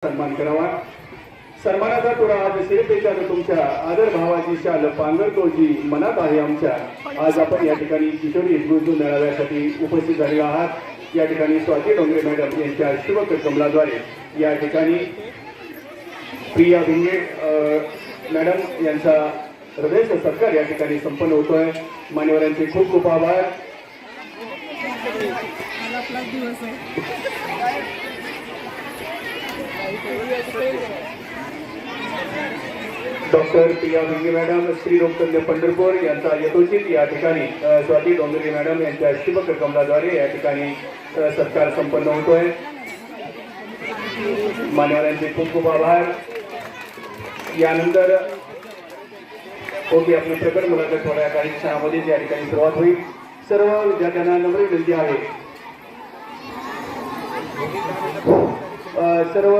सन्मान करावा। सन्मानाचा तुरा आज शिरपेच्या तुमच्या आदर भावाची शाल पांघरतो जी मनात आहे आमच्या। आज आपण या ठिकाणी किशोरी गुरुजी मेळाव्यासाठी उपस्थित झालेला आहात। या ठिकाणी स्वाती डोंगरे मॅडम यांच्या शुभक कमलाद्वारे या ठिकाणी प्रिया भिंगे मॅडम यांचा हृदयचा सत्कार या ठिकाणी संपन्न होतोय। मान्यवरांचे खूप खूप आभार। डॉक्टर प्रिया भिंगे मॅडम श्री रोगतज्ञ पंढरपूर यांचा यथोचित या ठिकाणी स्वाती डोंगरे मॅडम यांच्या शुभक कमलाद्वारे या ठिकाणी सत्कार संपन्न होतोय। मान्यवरांचे खूप खूप आभार। यानंतर ओके आपली प्रकट मुलाखत थोड्या काही क्षणामध्ये या ठिकाणी सुरुवात होईल। सर्व विद्यार्थ्यांना नम्र विनंती आहे सर्व